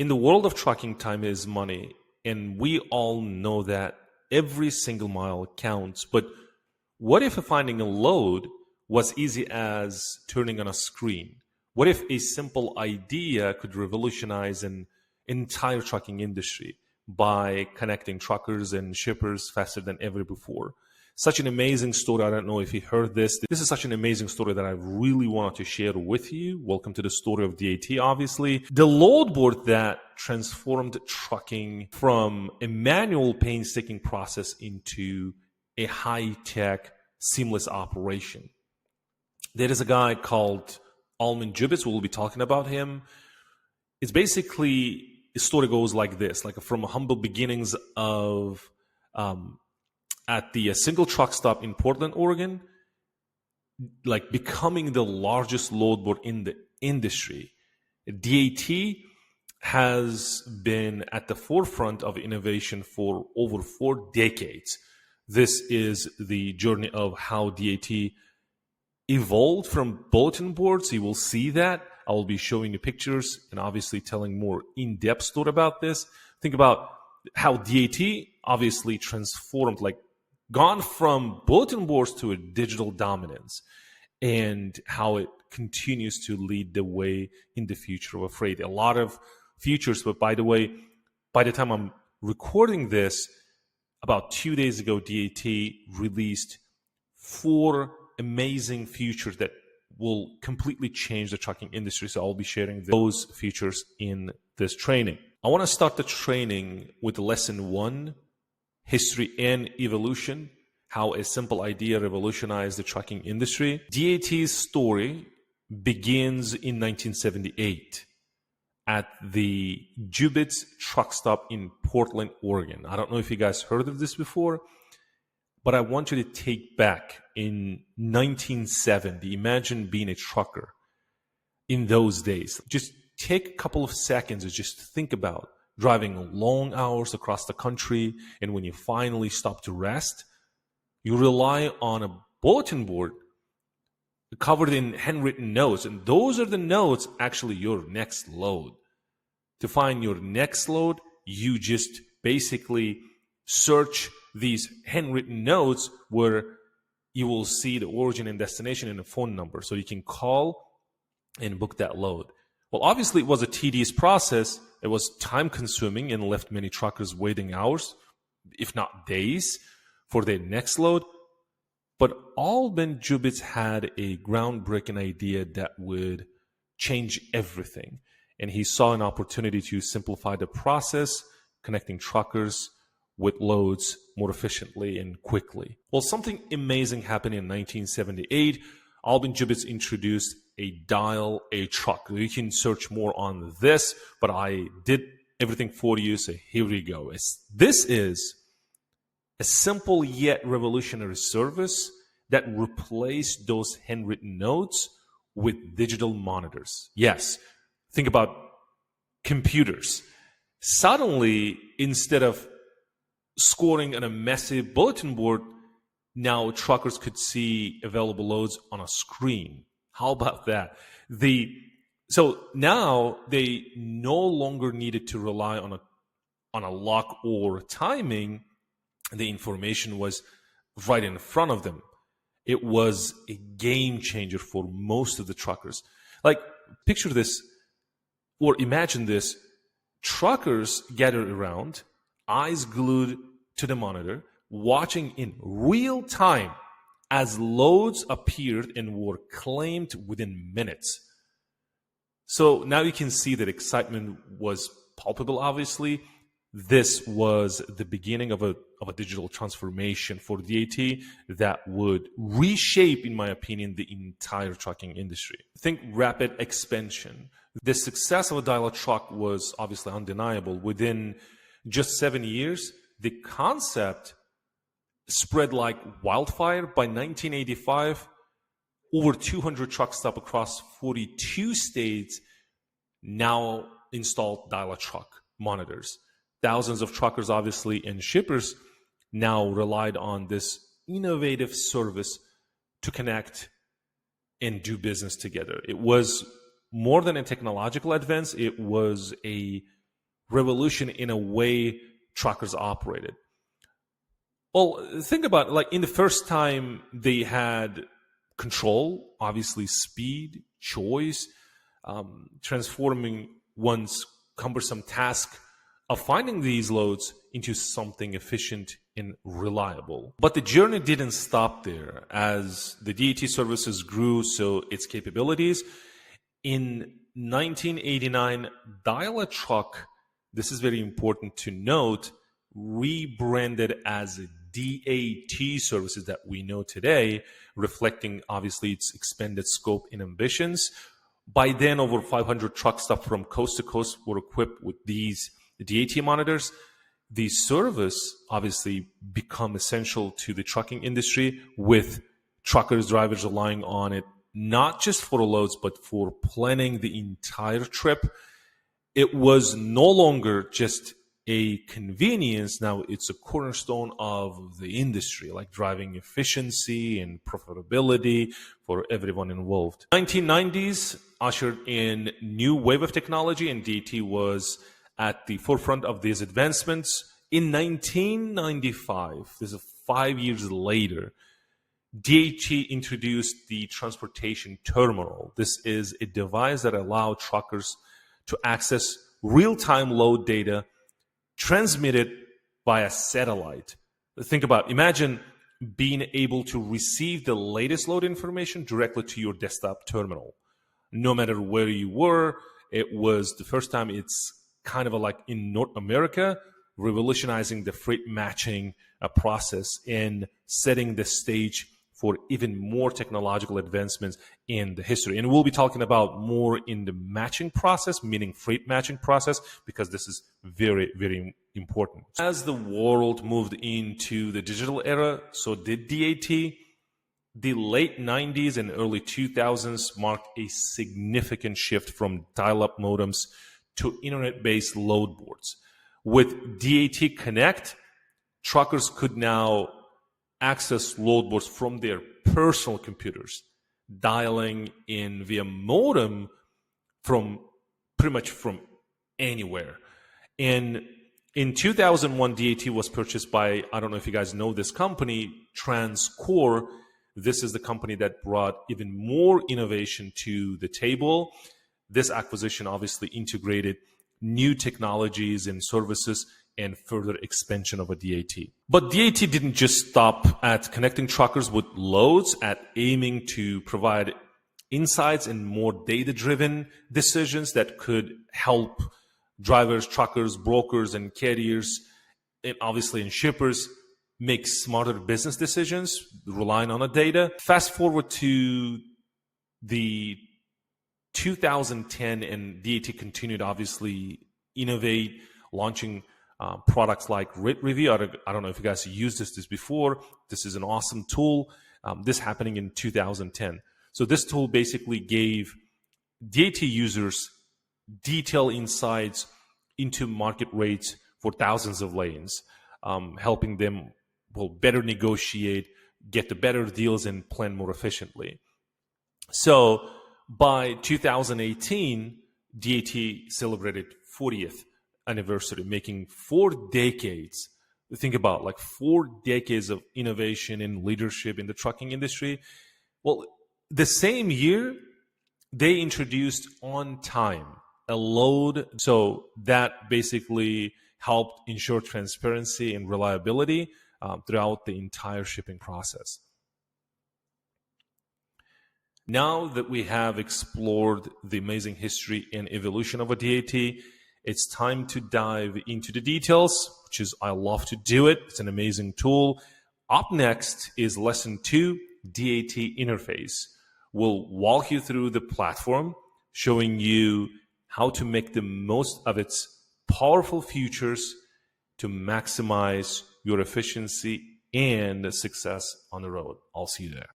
In the world of trucking, time is money, and we all know that every single mile counts. But what if finding a load was easy as turning on a screen? What if a simple idea could revolutionize an entire trucking industry by connecting truckers and shippers faster than ever before? Such an amazing story. I don't know if you heard this. This is such an amazing story that I really wanted to share with you. Welcome to the story of DAT, obviously. The load board that transformed trucking from a manual, painstaking process into a high-tech, seamless operation. There is a guy called Alman Jubitz. We'll be talking about him. It's basically, the story goes like this, like from humble beginnings of at the single truck stop in Portland, Oregon, like becoming the largest load board in the industry. DAT has been at the forefront of innovation for over 4 decades. This is the journey of how DAT evolved from bulletin boards. You will see that. I will be showing you pictures and obviously telling more in-depth story about this. Think about how DAT obviously transformed, like gone from bulletin boards to a digital dominance, and how it continues to lead the way in the future of freight. A lot of futures, but by the way, by the time I'm recording this, about 2 days ago, DAT released 4 amazing features that will completely change the trucking industry. So I'll be sharing those features in this training. I want to start the training with lesson 1, history and evolution, how a simple idea revolutionized the trucking industry. DAT's story begins in 1978 at the Jubitz truck stop in Portland, Oregon. I don't know if you guys heard of this before, but I want you to take back in 1970. Imagine being a trucker in those days. Just take a couple of seconds and just think about driving long hours across the country, and when you finally stop to rest, you rely on a bulletin board covered in handwritten notes, and those are the notes actually your next load. To find your next load, you just basically search these handwritten notes where you will see the origin and destination and a phone number, so you can call and book that load. Well, obviously it was a tedious process. It was time consuming and left many truckers waiting hours, if not days, for their next load. But Alman Jubitz had a groundbreaking idea that would change everything. And he saw an opportunity to simplify the process, connecting truckers with loads more efficiently and quickly. Well, something amazing happened in 1978. Alman Jubitz introduced a dial a truck. You can search more on this, but I did everything for you, so here we go. This is a simple yet revolutionary service that replaced those handwritten notes with digital monitors. Yes, think about computers. Suddenly, instead of scoring on a massive bulletin board, now truckers could see available loads on a screen. How about that? So now they no longer needed to rely on a lock or timing. The information was right in front of them. It was a game changer for most of the truckers. Like, picture this, or imagine this. Truckers gathered around, eyes glued to the monitor, watching in real time as loads appeared and were claimed within minutes. So now you can see that excitement was palpable, obviously. This was the beginning of a digital transformation for DAT that would reshape, in my opinion, the entire trucking industry. Think rapid expansion. The success of a dial-a truck was obviously undeniable. Within just 7 years, the concept spread like wildfire. By 1985, over 200 truck stops across 42 states now installed dial-a truck monitors. Thousands of truckers, obviously, and shippers now relied on this innovative service to connect and do business together. It was more than a technological advance. It was a revolution in a way truckers operated. Well, think about it, like in the first time they had control, obviously speed, choice, transforming one's cumbersome task of finding these loads into something efficient and reliable. But the journey didn't stop there. As the DAT services grew, so its capabilities. In 1989, Dial-A-Truck, this is very important to note, rebranded as DAT services that we know today, reflecting obviously its expanded scope and ambitions. By then, over 500 truck stops from coast to coast were equipped with these DAT monitors. The service obviously become essential to the trucking industry, with truckers, drivers relying on it not just for loads, but for planning the entire trip. It was no longer just a convenience. Now it's a cornerstone of the industry, like driving efficiency and profitability for everyone involved. 1990s ushered in new wave of technology, and DAT was at the forefront of these advancements. In 1995, this is 5 years later, DAT introduced the transportation terminal. This is a device that allows truckers to access real-time load data transmitted via satellite. Think about, imagine being able to receive the latest load information directly to your desktop terminal. No matter where you were, it was the first time it's kind of like in North America, revolutionizing the freight matching process and setting the stage for even more technological advancements in the history. And we'll be talking about more in the matching process, meaning freight matching process, because this is very, very important. As the world moved into the digital era, so did DAT. The late 90s and early 2000s marked a significant shift from dial-up modems to internet-based load boards. With DAT Connect, truckers could now access load boards from their personal computers, dialing in via modem from pretty much from anywhere. And in 2001, DAT was purchased by, I don't know if you guys know this company, TransCore. This is the company that brought even more innovation to the table. This acquisition obviously integrated new technologies and services and further expansion of a DAT. But DAT didn't just stop at connecting truckers with loads, at aiming to provide insights and more data-driven decisions that could help drivers, truckers, brokers, and carriers, and obviously and shippers make smarter business decisions, relying on the data. Fast forward to the 2010, and DAT continued obviously innovate, launching products like Rate Review. I don't know if you guys used this before. This is an awesome tool. This happening in 2010. So this tool basically gave DAT users detailed insights into market rates for thousands of lanes, helping them better negotiate, get the better deals, and plan more efficiently. So by 2018, DAT celebrated 40th anniversary, making 4 decades. Think about like 4 decades of innovation and leadership in the trucking industry. Well, the same year, they introduced On Time, a load. So that basically helped ensure transparency and reliability throughout the entire shipping process. Now that we have explored the amazing history and evolution of a DAT, it's time to dive into the details, which is, I love to do it. It's an amazing tool. Up next is Lesson 2, DAT Interface. We'll walk you through the platform, showing you how to make the most of its powerful features to maximize your efficiency and success on the road. I'll see you there.